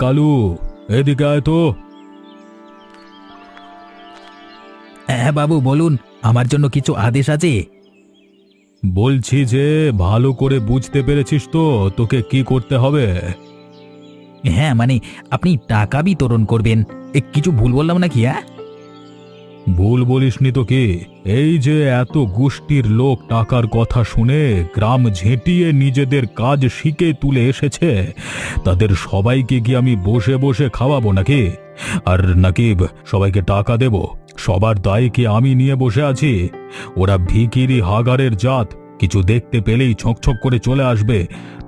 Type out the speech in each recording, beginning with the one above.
কালু, এদিকে আয় তো। হ্যাঁ বাবু বলুন, আমার জন্য কিছু আদেশ আছে? বলছি যে ভালো করে বুঝতে পেরেছিস তো তোকে কি করতে হবে? হ্যাঁ মানে আপনি টাকা বিতরণ করবেন। কিছু ভুল বললাম নাকি? হ্যাঁ, ভুল বলিসনি তো কি? এই যে এত গোষ্ঠীর লোক টাকার কথা শুনে গ্রাম ঝেঁটিয়ে নিজেদের কাজ শিখে তুলে এসেছে, তাদের সবাইকে কি আমি বসে বসে খাওয়াবো নাকি? আর নাকি সবাইকে টাকা দেব? সবার দায় কি আমি নিয়ে বসে আছি? ওরা ভিখিরি হাগারের জাত, কিছু দেখতে পেলেই ছকছক করে চলে আসবে,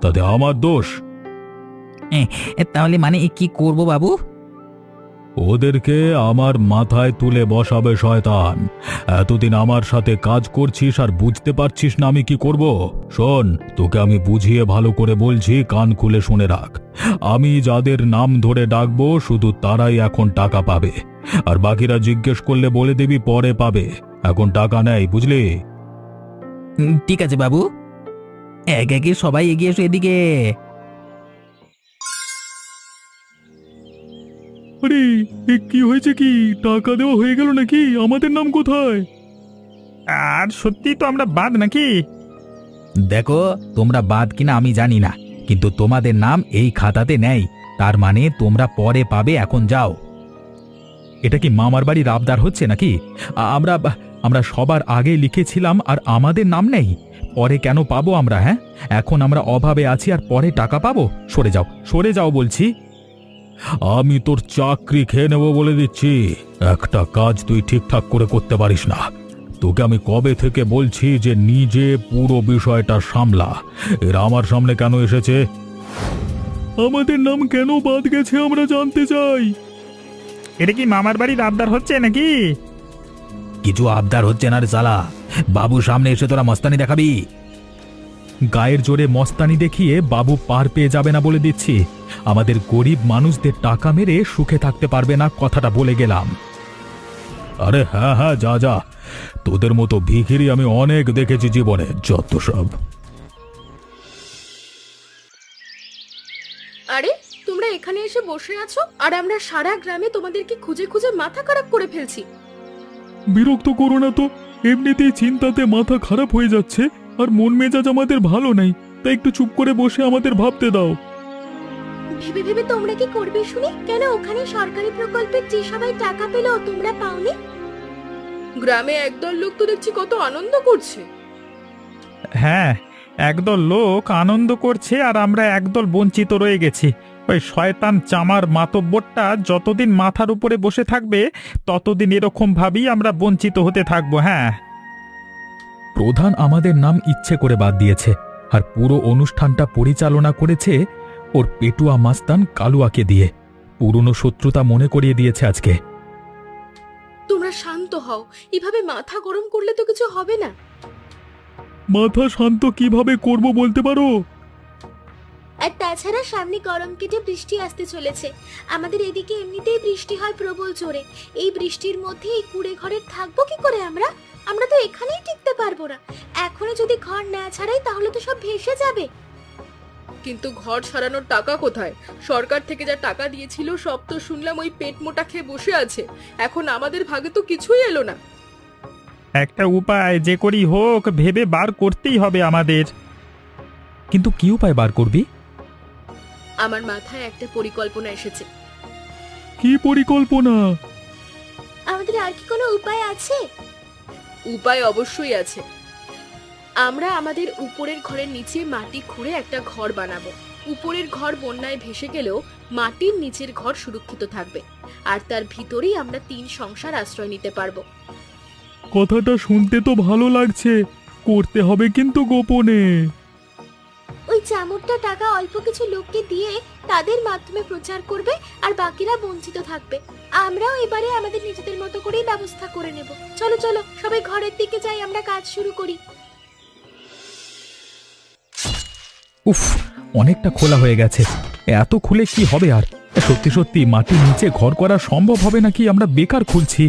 তাতে আমার দোষ? তাহলে মানে কি করব বাবু? ওদেরকে আমার মাথায় তুলে বসাবে শয়তান। এতদিন আমার সাথে কাজ করছিস আর বুঝতে পারছিস না আমি কি করব? শোন, তোকে আমি বুঝিয়ে ভালো করে বলছি, কান খুলে শুনে রাখ। আমি যাদের নাম ধরে ডাকবো শুধু তারাই এখন টাকা পাবে, আর বাকিরা জিজ্ঞেস করলে বলে দিবি পরে পাবে। এখন টাকা নেই, বুঝলি? ঠিক আছে বাবু। একে একে সবাই এগিয়ে এসো এদিকে। আরে, কি হয়েছে? কি টাকা দেওয়া হয়ে গেল নাকি? আমাদের নাম কোথায়? আর সত্যি তো আমরা বাদ নাকি? দেখো, তোমরা বাদ কিনা আমি জানি না, কিন্তু তোমাদের নাম এই খাতাতে নেই। তার মানে তোমরা পরে পাবে, এখন যাও। এটা কি মামার বাড়ির আবদার হচ্ছে নাকি? আমরা আমরা সবার আগে লিখেছিলাম আর আমাদের নাম নেই। পরে কেন পাবো আমরা? হ্যাঁ, এখন আমরা অভাবে আছি আর পরে টাকা পাবো? সরে যাও, সরে যাও বলছি। আমি তোর চাকরি খেয়ে নেবো বলে দিচ্ছি। একটা কাজ তুই ঠিকঠাক করে করতে পারিস না। তোকে আমি কবে থেকে বলছি যে নিজে পুরো বিষয়টা সামলা। এরা আমার সামনে কেন এসেছে? আমাদের নাম কেন বাদ গেছে আমরা জানতে চাই। এটা কি মামার বাড়ির আবদার হচ্ছে নাকি? কিছু আবদার হচ্ছে না রে শালা। বাবু সামনে এসে তোরা মস্তানি দেখাবি? গায়ের জোরে মস্তানি দেখিয়ে বাবু পার পেয়ে যাবে না বলে দিচ্ছি। আমাদের গরিব মানুষদের টাকা মেরে সুখে থাকতে পারবে না, কথাটা বলে গেলাম। আরে হ্যাঁ হ্যাঁ, যা যা। তোদের মতো ভিখিরি আমি অনেক দেখেছি জীবনে, যত সব। আরে, তোমরা এখানে এসে বসে আছো আর আমরা সারা গ্রামে তোমাদেরকে খুঁজে খুঁজে মাথা খারাপ করে ফেলছি। বিরক্ত করো না তো, এমনিতেই চিন্তাতে মাথা খারাপ হয়ে যাচ্ছে, আর মন মেজাজ আমাদের ভালো নাই, তাই একটু চুপ করে বসে আমাদের ভাবতে দাও। ভেবে ভেবে তোমরা কি করবে শুনি? কেন ওখানে সরকারি প্রকল্পের যে সবাই টাকা পেলো তোমরা পাওনি? গ্রামে একদল লোক তো দেখছি কত আনন্দ করছে। হ্যাঁ, একদল লোক আনন্দ করছে আর আমরা একদল বঞ্চিত রয়ে গেছি। ওই শয়তান চামার মাতব্বরটা যতদিন মাথার উপরে বসে থাকবে ততদিন এরকম ভাবেই আমরা বঞ্চিত হতে থাকবো। হ্যাঁ, প্রধান আমাদের নাম ইচ্ছে করে বাদ দিয়েছে, আর পুরো অনুষ্ঠানটা পরিচালনা করেছে ওর পেটুয়া মাস্তান কালুয়াকে দিয়ে। পুরনো শত্রুতা মনে করিয়ে দিয়েছে আজকে। তোমরা শান্ত হও, এভাবে মাথা গরম করলে তো কিছু হবে না। মাথা শান্ত কিভাবে করব বলতে পারো? আর তাছাড়া সামনে গরম কেটে বৃষ্টি আসতে চলেছে। আমাদের এদিকে এমনিতেই বৃষ্টি হয় প্রবল জোরে। এই বৃষ্টির মধ্যে এই কুড়ে ঘরে থাকবো কি করে আমরা? আমরা তো এখানেই টিকতে পারবো না। এখনো যদি ঘর না ছাড়াই তাহলে তো সব ভেসে যাবে। কিন্তু ঘর ছাড়ানোর টাকা কোথায়? সরকার থেকে যা টাকা দিয়েছিল সব তো শুনলাম ওই পেট মোটা খেয়ে বসে আছে। এখন আমাদের ভাগে তো কিছুই এলো না। একটা উপায় যে করেই হোক ভেবে বার করতেই হবে আমাদের। কিন্তু কি উপায় বার করবি? আমার মাথায় একটা পরিকল্পনা এসেছে। কি পরিকল্পনা? আমাদের আর কি কোনো উপায় আছে? উপায় অবশ্যই আছে। আমরা আমাদের উপরের ঘরের নিচে মাটি খুঁড়ে একটা ঘর বানাবো। উপরের ঘর বন্যায় ভেসে গেলেও মাটির নিচের ঘর সুরক্ষিত থাকবে, আর তার ভিতরেই আমরা 3 সংসার আশ্রয় নিতে পারবো। কথাটা শুনতে তো ভালো লাগছে, করতে হবে কিন্তু গোপনে। ওই চামড়টা টাকা অল্প কিছু লোককে দিয়ে তাদের মাধ্যমে প্রচার করবে, আর বাকিরা বঞ্চিত থাকবে। আমরাও এবারে আমাদের নিজেদের মতো করেই ব্যবস্থা করে নেব। চলো চলো সবাই ঘরের দিকে যাই, আমরা কাজ শুরু করি। উফ, অনেকটা খোলা হয়ে গেছে। এত খুলে কি হবে আর? সত্যি সত্যি মাটির নিচে ঘর করা সম্ভব হবে নাকি? আমরা বেকার খুলছি।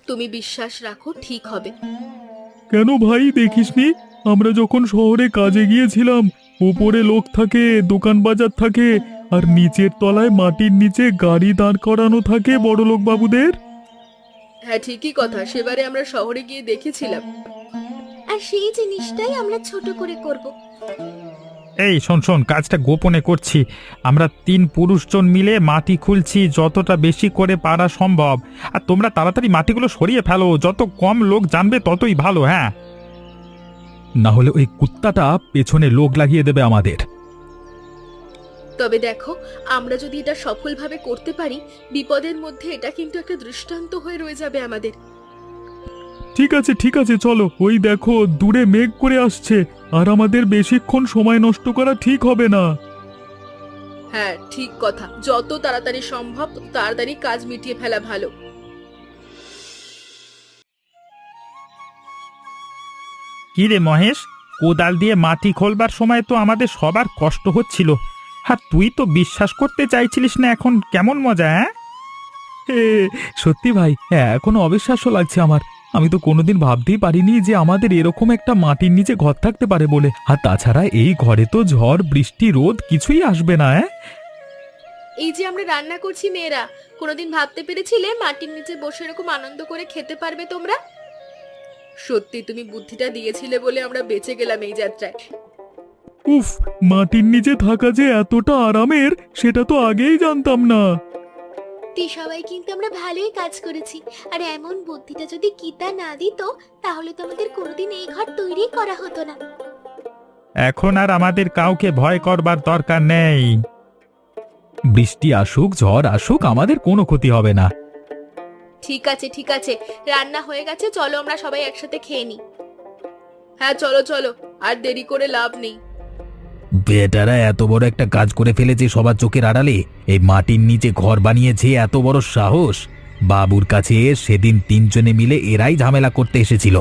তুমি বিশ্বাস রাখো, ঠিক হবে। কেন ভাই, দেখিসনি আমরা যখন শহরে কাজে গিয়েছিলাম, উপরে লোক থাকে, দোকান বাজার থাকে, আর নিচের তলায় মাটির নিচে গাড়ি দাঁড় করানো থাকে বড়লোক বাবুদের। হ্যাঁ, ঠিকই কথা, সেবারে আমরা শহরে গিয়ে দেখেছিলাম। আর সেই জিনিসটাই আমরা ছোট করে করব। এই শোন শোন, কাজটা গোপনে করছি। আমরা 3 পুরুষজন মিলে মাটি খুলছি, যতটা বেশি করে পারা সম্ভব। আর তোমরা তাড়াতাড়ি মাটিগুলো সরিয়ে ফেলো, যত কম লোক জানবে ততই ভালো। হ্যাঁ, না হলে ওই কুত্তাটা পেছনে লোক লাগিয়ে দেবে আমাদের। তবে দেখো, আমরা যদি এটা সফলভাবে করতে পারি, বিপদের মধ্যে এটা কিন্তু একটা দৃষ্টান্ত হয়ে রয়ে যাবে আমাদের। ঠিক আছে, চলো। ওই দেখো দূরে মেঘ করে আসছে, আর আমাদের বেশিক্ষণ সময় নষ্ট করা ঠিক হবে না। হ্যাঁ, ঠিক কথা, যত তাড়াতাড়ি সম্ভব তাড়াতাড়ি কাজ মিটিয়ে ফেলা ভালো। কি রে মহেশ, কোদাল দিয়ে মাটি খোলবার সময় তো আমাদের সবার কষ্ট হচ্ছিল, আর তুই তো বিশ্বাস করতে চাইছিলিস না। এখন কেমন মজা? হ্যাঁ, সত্যি ভাই, এখনো অবিশ্বাস্য লাগছে আমার। আমি তো কোনোদিন ভাবতেই পারিনি যে আমাদের এরকম একটা মাটির নিচে ঘর থাকতে পারে বলে। আর তাছাড়া এই ঘরে তো ঝড় বৃষ্টি রোদ কিছুই আসবে না। এই যে আমরা রান্না করছি মেয়েরা, কোনোদিন ভাবতে পেরেছিলে মাটির নিচে বসে এরকম আনন্দ করে খেতে পারবে তোমরা? সত্যি তুমি বুদ্ধিটা দিয়েছিলে বলে আমরা বেঁচে গেলাম এই যাত্রায়। উফ, মাটির নিচে থাকা যে এতটা আরামের সেটা তো আগেই জানতাম না। সবাই কিন্তু আমরা ভালোই কাজ করেছি। আর এমন বুদ্ধিটা যদি গীতা না দিত, তাহলে তো আমাদের কোনোদিন এই ঘর তৈরি করা হতো না। এখন আর আমাদের কাউকে ভয় করবার দরকার নেই। বৃষ্টি আসুক ঝড় আসুক আমাদের কোনো ক্ষতি হবে না। ঠিক আছে, রান্না হয়ে গেছে, চলো আমরা সবাই একসাথে খেয়ে নিই। হ্যাঁ, চলো চলো, আর দেরি করে লাভ নেই। বেটারা এত বড় একটা কাজ করে ফেলেছে সবার চোখের আড়ালে। এই মাটির নিচে ঘর বানিয়েছে, এত বড় সাহস। বাবুর কাছে সেদিন 3 জনে মিলে এরাই ঝামেলা করতে এসেছিল।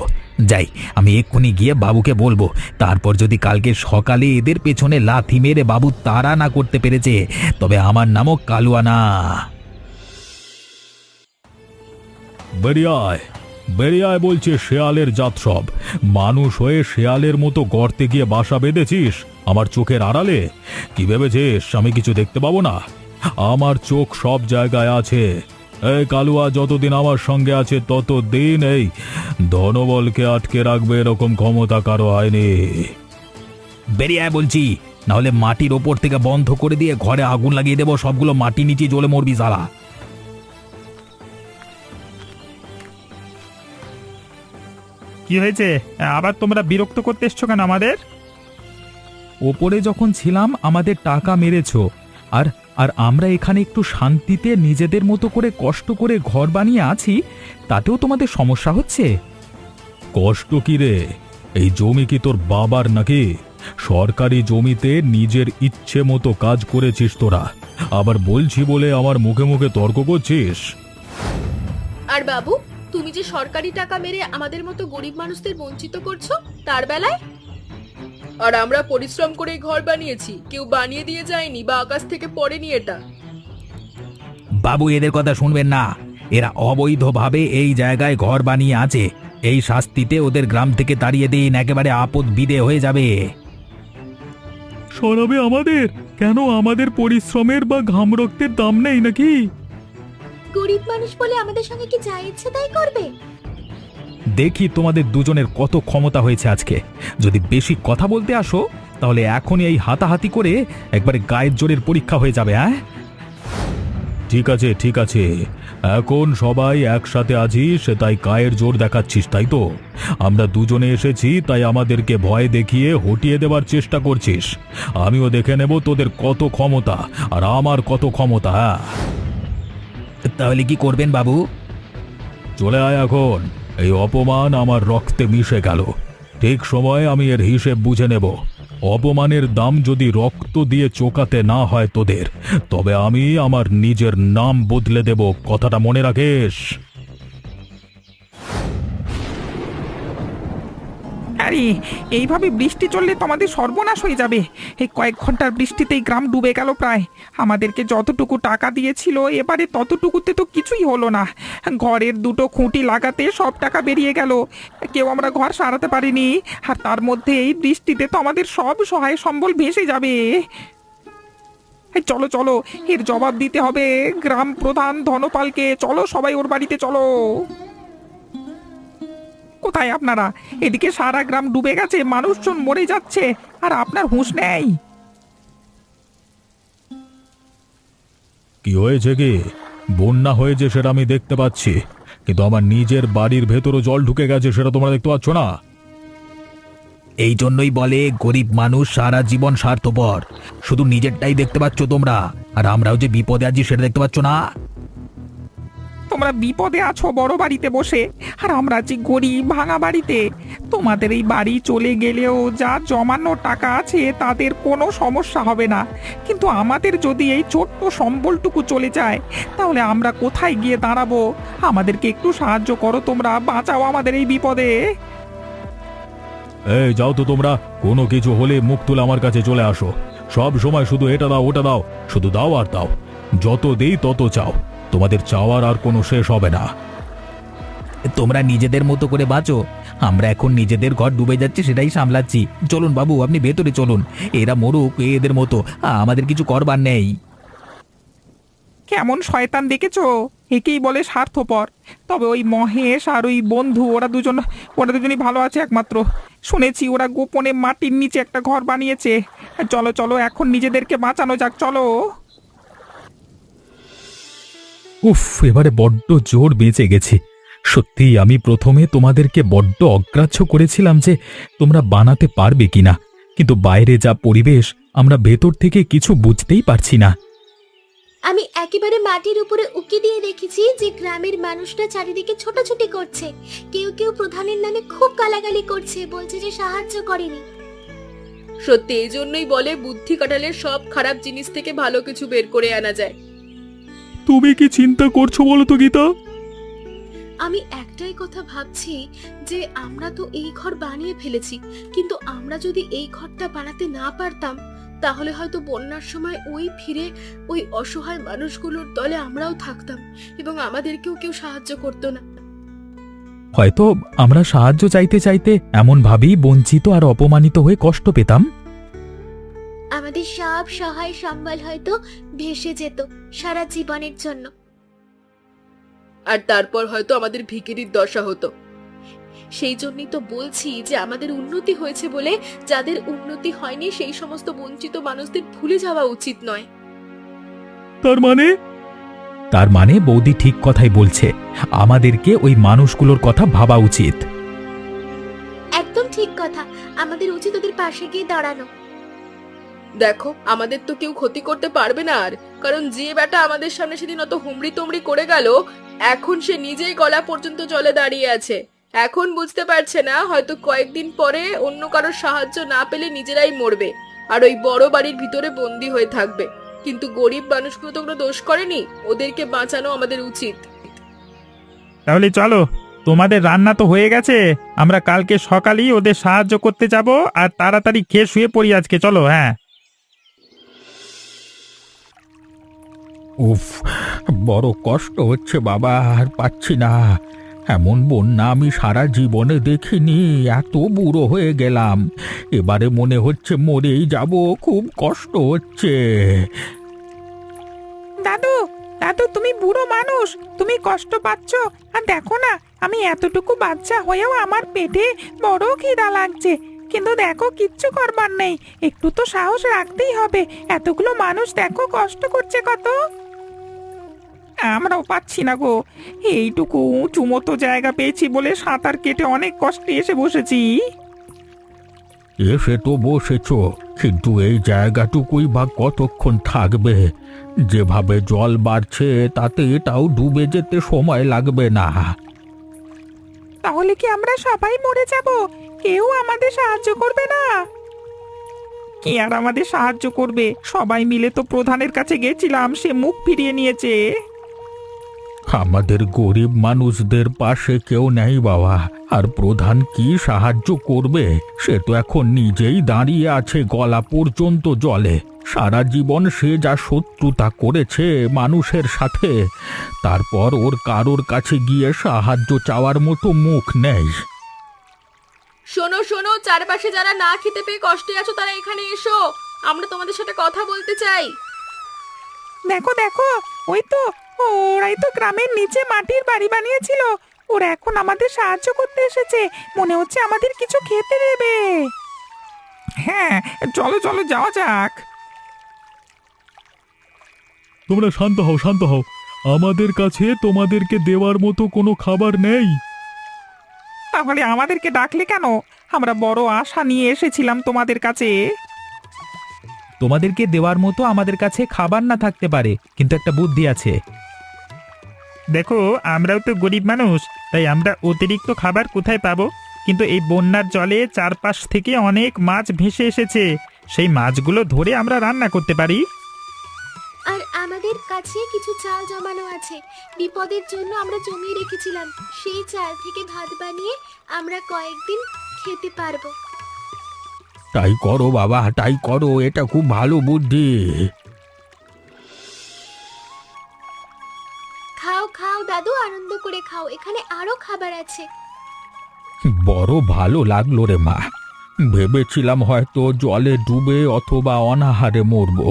যাই, আমি এক্ষুনি গিয়ে বাবুকে বলবো। তারপর যদি কালকে সকালে এদের পেছনে লাথি মেরে বাবু তাড়া না করতে পেরেছে, তবে আমার নামও কালুয়া না। বেরিয়ায় বলছে শেয়ালের জাত সব। মানুষ হয়ে শেয়ালের মতো গর্তে গিয়ে বাসা বেঁধেছিস আমার চোখের আড়ালে। কি ভেবেছিস আমি কিছু দেখতে পাবো না? আমার চোখ সব জায়গায় আছে। এই কালুয়া যতদিন আমার সঙ্গে আছে ততদিন এই ধনবলকে আটকে রাখবে এরকম ক্ষমতা কারো হয়নি। বেরিয়ে বলছি, না হলে মাটির ওপর থেকে বন্ধ করে দিয়ে ঘরে আগুন লাগিয়ে দেবো। সবগুলো মাটি নিচে জ্বলে মরবি সালা। কি হয়েছে? আবার তোমরা বিরক্ত করতে এসছো কেন আমাদের? ওপরে যখন ছিলাম আমাদের টাকা মেরেছো, আর আর আমরা এখানে একটু শান্তিতে নিজেদের মতো করে কষ্ট করে ঘর বানিয়ে আছি, তাতেও তোমাদের সমস্যা হচ্ছে? কষ্ট কি রে? এই জমি কি তোর বাবার নাকি? সরকারি জমিতে নিজের ইচ্ছে মতো কাজ করেছিস তোরা, আবার বলছি বলে আমার মুখে মুখে তর্ক করছিস। আর বাবু, তুমি যে সরকারি টাকা মেরে আমাদের মতো গরিব মানুষদের বঞ্চিত করছো তার বেলায়? আর আমরা পরিশ্রম করে ঘর বানিয়েছি, কেউ বানিয়ে দিয়ে যায়নি বা আকাশ থেকে পড়েনি এটা। বাবু, এদের কথা শুনবেন না। এরা অবৈধভাবে এই জায়গায় ঘর বানিয়ে আছে। এই শাস্তিতে ওদের গ্রাম থেকে তাড়িয়ে দিন, একেবারে আপদ বিদে হয়ে যাবে। সরাবে আমাদের? কেন আমাদের পরিশ্রমের বা ঘাম রক্তের দাম নেই নাকি? গরিব মানুষ বলে আমাদের সঙ্গে কি যা ইচ্ছে তাই করবে? দেখি তোমাদের দুজনের কত ক্ষমতা হয়েছে আজকে। যদি বেশি কথা বলতে আসো তাহলে এখনই এই হাতাহাতি করে একবারে গায়ের জোরের পরীক্ষা হয়ে যাবে। হ্যাঁ, ঠিক আছে, এখন সবাই একসাথে আছিস তাই গায়ের জোর দেখাচ্ছিস, তাই তো? আমরা দুজনে এসেছি তাই আমাদেরকে ভয় দেখিয়ে হটিয়ে দেবার চেষ্টা করছিস। আমিও দেখে নেব তোদের কত ক্ষমতা আর আমার কত ক্ষমতা। তাহলে কি করবেন বাবু? চলে আয় এখন। এই অপমান আমার রক্তে মিশে গেল, ঠিক সময়ে আমি এর হিসেব বুঝে নেব। অপমানের দাম যদি রক্ত দিয়ে চোকাতে না হয় তোদের, তবে আমি আমার নিজের নাম বদলে দেব, কথাটা মনে রাখিস। আরে, এইভাবে বৃষ্টি চললে তোমাদের সর্বনাশ হয়ে যাবে। এই কয়েক ঘন্টার বৃষ্টিতেই গ্রাম ডুবে গেল প্রায়। আমাদেরকে যতটুকু টাকা দিয়েছিল এবারে ততটুকুতে তো কিছুই হলো না। ঘরের 2টো খুঁটি লাগাতে সব টাকা বেরিয়ে গেল, কেউ আমরা ঘর সারাতে পারিনি। আর তার মধ্যে এই বৃষ্টিতে তো আমাদের সব সহায় সম্বল ভেসে যাবে। এই চলো চলো, এর জবাব দিতে হবে গ্রাম প্রধান ধনপালকে। চলো সবাই ওর বাড়িতে চলো। কোথায় আপনারা? এদিকে সারা গ্রাম ডুবে গেছে, মানুষজন মরে যাচ্ছে, আর আপনার হুঁশ নেই। কি হয়েছে কি? বন্যা হয়েছে সেটা আমি দেখতে পাচ্ছি, কিন্তু আমার নিজের বাড়ির ভেতরও জল ঢুকে গেছে সেটা তোমরা দেখতে পাচ্ছ না? এই জন্যই বলে গরিব মানুষ সারা জীবন স্বার্থপর। শুধু নিজেরটাই দেখতে পাচ্ছ তোমরা, আর আমরাও যে বিপদে আছি সেটা দেখতে পাচ্ছ না। তোমরা বিপদে আছো বড় বাড়িতে বসে, আর আমরা আছি গরিব ভাঙা বাড়িতে। তোমাদের এই বাড়ি চলে গেলেও যা জমানো টাকা আছে তাদের কোনো সমস্যা হবে না, কিন্তু আমাদের যদি এই ছোট্ট সম্বলটুকু চলে যায় তাহলে আমরা কোথায় গিয়ে দাঁড়াবো? আমাদেরকে একটু সাহায্য করো, তোমরা বাঁচাও আমাদের এই বিপদে। এই যাও তো তোমরা, কোনো কিছু হলে মুখ তুলে আমার কাছে চলে আসো। সব সময় শুধু এটা দাও ওটা দাও, শুধু দাও আর দাও। যত দেই তত চাও, তোমাদের চাওয়ার আর কোনো শেষ হবে না। তোমরা নিজেদের মতো করে বাঁচো, আমরা এখন নিজেদের ঘর ডুবে যাচ্ছে সেটাই সামলাচ্ছি। চলুন বাবু, আপনি ভেতরে চলুন। এরা মরুক এদের মতো, আমাদের কিছু করবার নেই। কেমন শয়তান দেখেছো? একেই বলে স্বার্থপর। তবে ওই মহেশ আর ওই বন্ধু, ওরা দুজনই ভালো আছে একমাত্র। শুনেছি ওরা গোপনে মাটির নিচে একটা ঘর বানিয়েছে। চলো চলো, এখন নিজেদেরকে বাঁচানো যাক, চলো। উফ, এবারে বড্ড জোর বেঁচে গেছি। সত্যি আমি প্রথমে তোমাদেরকে বড্ড অগ্রাহ্য করেছিলাম যে তোমরা বানাতে পারবে কিনা, কিন্তু বাইরে যা পরিবেশ আমরা ভেতর থেকে কিছু বুঝতেই পারছি না। আমি একেবারে মাটির উপরে উকি দিয়ে দেখেছি যে গ্রামের মানুষরা চারিদিকে ছোটাছুটি করছে। কেউ কেউ প্রধানের নামে খুব গালাগালি করছে, বলছে যে সাহায্য করেনি। সত্যি এই জন্যই বলে বুদ্ধি কাটালের সব খারাপ জিনিস থেকে ভালো কিছু বের করে আনা যায়। তুমি কি চিন্তা করছো বলো তো গীতা? আমি একটাই কথা ভাবছি যে আমরা তো এই ঘর বানিয়ে ফেলেছি, কিন্তু আমরা যদি এই ঘরটা বানাতে না পারতাম তাহলে হয়তো বন্যার সময় ওই অসহায় মানুষগুলোর দলে আমরাও থাকতাম এবং আমাদেরকেও কেউ সাহায্য করতো না। হয়তো আমরা সাহায্য চাইতে চাইতে এমন ভাবেই বঞ্চিত আর অপমানিত হয়ে কষ্ট পেতাম। আমাদের সব সহায় সম্বল হয়তো ভেসে যেত সারা জীবনের জন্য, আর তারপর হয়তো আমাদের ভিখিরির দশা হতো। সেই জন্যই তো বলছি যে আমাদের উন্নতি হয়েছে বলে যাদের উন্নতি হয়নি সেই সমস্ত বঞ্চিত মানুষদের ভুলে যাওয়া উচিত নয়। তার মানে বৌদি ঠিক কথাই বলছে, আমাদেরকে ওই মানুষগুলোর কথা ভাবা উচিত। একদম ঠিক কথা, আমাদের উচিত ওদের পাশে গিয়ে দাঁড়ানো। দেখো, আমাদের তো কেউ ক্ষতি করতে পারবে না আর, কারণ যে বেটা আমাদের সামনে সেদিন অত হুমড়ি তুমড়ি করে গেল, এখন সে নিজেই গলা পর্যন্ত জলে দাঁড়িয়ে আছে। এখন বুঝতে পারছে না হয়তো কয়েকদিন পরে অন্য কারোর সাহায্য না পেলে নিজেরাই মরবে আর ওই বড় বাড়ির ভিতরে বন্দী হয়ে থাকবে। কিন্তু গরিব মানুষগুলো তো কোনো দোষ করেনি, ওদেরকে বাঁচানো আমাদের উচিত। তাহলে চলো, তোমাদের রান্না তো হয়ে গেছে, আমরা কালকে সকালেই ওদের সাহায্য করতে যাব, আর তাড়াতাড়ি খেয়ে শুয়ে পড়ি আজকে। চলো। হ্যাঁ। উফ, বড় কষ্ট হচ্ছে বাবা, আর পাচ্ছি না। এমন বন্যা আমি সারা জীবনে দেখিনি। এত বুড়ো হয়ে গেলাম, এবারে মনে হচ্ছে মরেই যাব, খুব কষ্ট হচ্ছে। দাদু, দাদু, তুমি বুড়ো মানুষ, তুমি কষ্ট পাচ্ছ, আর দেখো না আমি এতটুকু বাচ্চা হয়েও আমার পেটে বড় খিদা লাগছে, কিন্তু দেখো কিচ্ছু করবার নেই, একটু তো সাহস রাখতেই হবে। এতগুলো মানুষ দেখো কষ্ট করছে কত। আমরাও পাচ্ছি না গো, এইটুকু উঁচু মতো জায়গা পেয়েছি বলে সাঁতার কেটে অনেক কষ্টে এসে বসেছি। এসে তো বসেছ, কিন্তু এই জায়গাটুকুই বা কতক্ষণ থাকবে? যেভাবে জল বাড়ছে তাতে এটাও ডুবে যেতে সময় লাগবে না। তাহলে কি আমরা সবাই মরে যাব? কেউ আমাদের সাহায্য করবে না? কে আর আমাদের সাহায্য করবে? সবাই মিলে তো প্রধানের কাছে গেছিলাম, সে মুখ ফিরিয়ে নিয়েছে। আমাদের গরিব মানুষদের পাশে কেউ নেই বাবা, আর প্রধান কি সাহায্য করবে? সে তো এখন নিজেই দাঁড়িয়ে আছে গলা পর্যন্ত জলে। সারা জীবন সে যা শত্রুতা করেছে মানুষের সাথে, তারপর ওর কারোর কাছে গিয়ে সাহায্য চাওয়ার মতো মুখ নেই। শোনো শোনো, চারপাশে যারা না খেতে পেয়ে কষ্টে আছো তারা এখানে এসো, আমরা তোমাদের সাথে কথা বলতে চাই। দেখো দেখো, ওই তো, ওরাই তো গ্রামের নিচে মাটির বাড়ি বানিয়েছিল। ওরা এখন আমাদের সাহায্য করতে এসেছে, মনে হচ্ছে আমাদের কিছু খেতে দেবে। হ্যাঁ, চলো চলো যাওয়া যাক। তোমরা শান্ত হও, শান্ত হও। আমাদের কাছে তোমাদেরকে দেওয়ার মতো কোনো খাবার নেই। তাহলে আমাদেরকে ডাকলে কেন? আমরা বড় আশা নিয়ে এসেছিলাম তোমাদের কাছে। তোমাদেরকে দেওয়ার মতো আমাদের কাছে খাবার না থাকতে পারে, কিন্তু একটা বুদ্ধি আছে। দেখো, আমরাও তো গরিব মানুষ, তাই আমরা অতিরিক্ত খাবার কোথায় পাবো? কিন্তু এই বন্যার জলে চারপাশ থেকে অনেক মাছ ভেসে এসেছে, সেই মাছগুলো ধরে আমরা রান্না করতে পারি। আর আমাদের কাছে কিছু চাল জমানো আছে, বিপদের জন্য আমরা জমিয়ে রেখেছিলাম। সেই চাল থেকে ভাত বানিয়ে আমরা কয়েকদিন খেতে পারবো। তাই করো বাবা, তাই করো, এটা খুব ভালো বুদ্ধি। খাও খাও দাদু, আনন্দ করে খাও, এখানে আরো খাবার আছে। বড় ভালো লাগলো রে মা। ভেবেছিলাম হয়তো জলে ডুবে অথবা অনাহারে মরবো,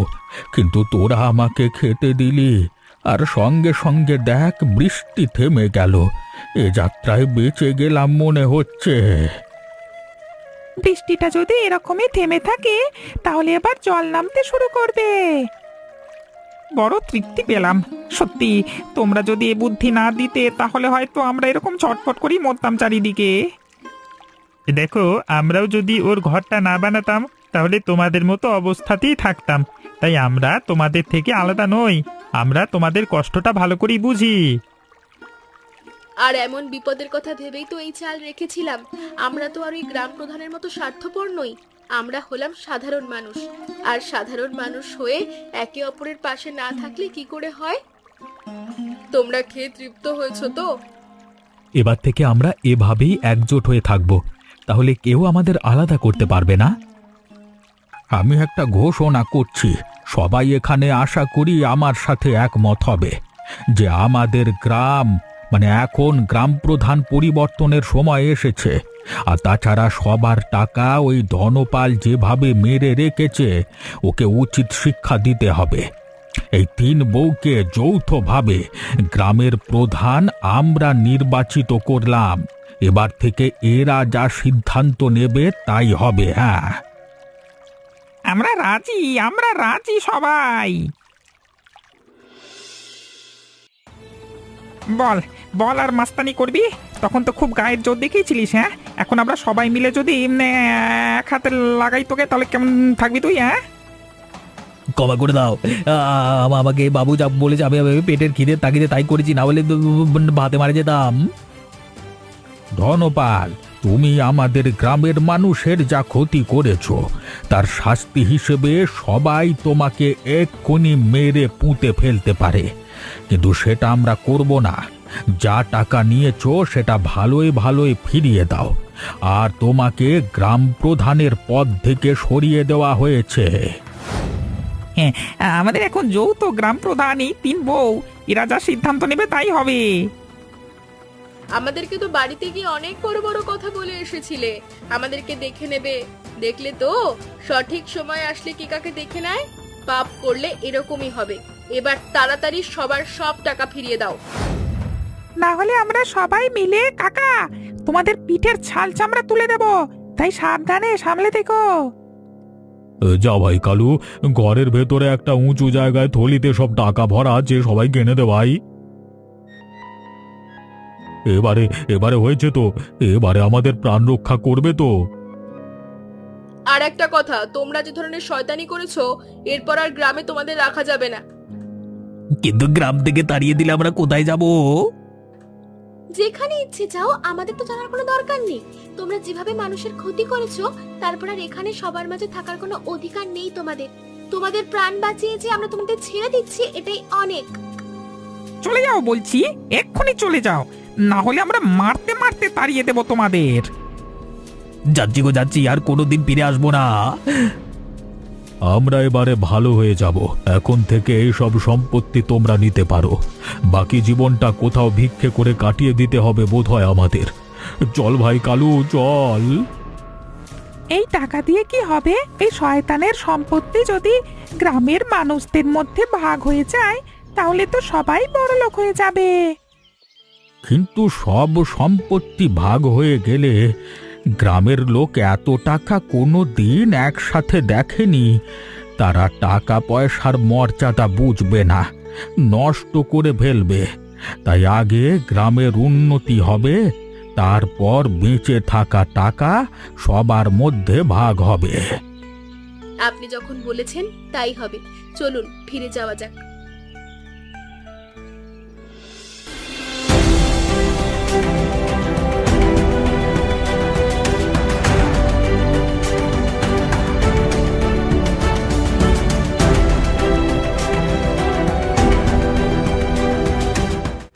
কিন্তু তোরা আমাকে খেতে দিলি, আর সঙ্গে সঙ্গে দেখ বৃষ্টি থেমে গেল। এ যাত্রায় বেঁচে গেলাম মনে হচ্ছে। বৃষ্টিটা যদি এরকমই থেমে থাকে, তাহলে এবার জল নামতে শুরু করবে। বড় তৃপ্তি পেলাম। সত্যি, তোমরা যদি এ বুদ্ধি না দিতে, তাহলে হয়তো আমরা এরকম ছটফট করেই মরতাম চারিদিকে। দেখো, আমরাও যদি ওর ঘরটা না বানাতাম, তাহলে তোমাদের মতো অবস্থাতেই থাকতাম। তাই আমরা তোমাদের থেকে আলাদা নই, আমরা তোমাদের কষ্টটা ভালো করেই বুঝি। আর এমন বিপদের কথা ভেবেই তো এই চাল রেখেছিলাম। আমরা তো আর ওই গ্রাম প্রধানের মতো স্বার্থপর নই, আমরা হলাম সাধারণ মানুষ। আর সাধারণ মানুষ হয়ে একে অপরের পাশে না থাকলে কি করে হয়? তোমরা খেয়ে তৃপ্ত হয়েছো তো? এবার থেকে আমরা এভাবেই একজোট হয়ে থাকব, তাহলে কেউ আমাদের আলাদা করতে পারবে না। আমি একটা ঘোষণা করছি, সবাই এখানে আশা করি আমার সাথে একমত হবে যে আমাদের গ্রাম, মানে এখন গ্রাম প্রধান পরিবর্তনের সময় এসেছে। আর তাছাড়া সবার টাকা ওই ধনপাল যেভাবে মেরে রেখেছে, ওকে উচিত শিক্ষা দিতে হবে। এই 3 বউকে যৌথভাবে গ্রামের প্রধান আমরা নির্বাচিত করলাম। এবার থেকে এরা যা সিদ্ধান্ত নেবে তাই হবে। হ্যাঁ, আমরা রাজি সবাই। বল বল, আর মাস্তানি করবি? তখন তো খুব গায়ের জোর দেখিয়েছিলিস। হ্যাঁ, এখন আমরা সবাই মিলে যদি এক হাতে লাগাই তোকে, তাহলে কেমন থাকবি তুই? হ্যাঁ, ক্ষমা করে দাও। আমাকে বাবু যা বলেছে আমি পেটের খিদে তাগিদে তাই করেছি, না বলে ভাতে মারা যেতাম। ধনপাল, তুমি আমাদের গ্রামের মানুষের যা ক্ষতি করেছো, তার শাস্তি হিসেবে সবাই তোমাকে এক্ষুনি মেরে পুঁতে ফেলতে পারে, কিন্তু সেটা আমরা করব না। যা টাকা নিয়েছো সেটা ভালোই ভালোই ফিরিয়ে দাও। আর তোমাকে গ্রাম প্রধানের পদ থেকে সরিয়ে দেওয়া হয়েছে। হ্যাঁ, আমাদের এখন যৌথ গ্রাম প্রধান, এই 3 বউ, এরা যা সিদ্ধান্ত নেবে তাই হবে। আমাদেরকে তো বাড়িতে গিয়ে অনেক বড় বড় কথা বলে এসেছিলে, আমাদেরকে দেখে নেবে। দেখলে তো, সঠিক সময় আসলে কি কাকে দেখে নেয়? পাপ করলে এরকমই হবে। এবার তাড়াতাড়ি সবার সব টাকা ফিরিয়ে দাও, না হলে আমরা সবাই মিলে কাকা তোমাদের পিঠের ছাল চামড়া তুলে দেব। তাই সাবধানে সামলে থেকো। যা ভাই কালু, ঘরের ভেতরে একটা উঁচু জায়গায় থলিতে সব টাকা ভরা আছে, সবাই কিনে দে ভাই। এবারে হয়েছে তো, এবারে আমাদের প্রাণ রক্ষা করবে তো। আর একটা কথা, তোমরা যে ধরনের শয়তানি করেছো, এরপর আর গ্রামে তোমাদের রাখা যাবে না। কিন্তু গ্রাম থেকে তাড়িয়ে দিলে আমরা কোথায় যাব? যেখানে ইচ্ছে যাও, আমাদের তো জানার কোনো দরকার নেই। তোমরা যেভাবে মানুষের ক্ষতি করেছো, তারপর আর এখানে সবার মাঝে থাকার কোনো অধিকার নেই তোমাদের। তোমাদের প্রাণ বাঁচিয়ে যে আমরা তোমাদের ছেড়ে দিচ্ছি, এটাই অনেক। চলে যাও বলছি, এক্ষুনি চলে যাও, না হলে আমরা মারতে মারতে তাড়িয়ে দেব তোমাদের। যাচ্ছি গো যাচ্ছি, আর কোনোদিন ফিরে আসবো না। আমরা এবারে ভালো হয়ে যাব। এখন থেকে এই সব সম্পত্তি তোমরা নিতে পারো। বাকি জীবনটা কোথাও ভিক্ষে করে কাটিয়ে দিতে হবে বোধহয় আমাদের। চল ভাই কালু, চল। এই টাকা দিয়ে কি হবে? এই শয়তানের সম্পত্তি যদি গ্রামের মানুষদের মধ্যে ভাগ হয়ে যায় তাহলে তো সবাই বড়লোক হয়ে যাবে। কিন্তু সব সম্পত্তি ভাগ হয়ে গেলে গ্রামের লোক এত টাকা কোনো দিন একসাথে দেখেনি। তারা টাকা পয়সার মর্যাদা বুঝবে না, নষ্ট করে ফেলবে। তাই আগে গ্রামের উন্নতি হবে, তারপর বেঁচে থাকা টাকা সবার মধ্যে ভাগ হবে। আপনি যখন বলেছেন তাই হবে, চলুন ফিরে যাওয়া যাক।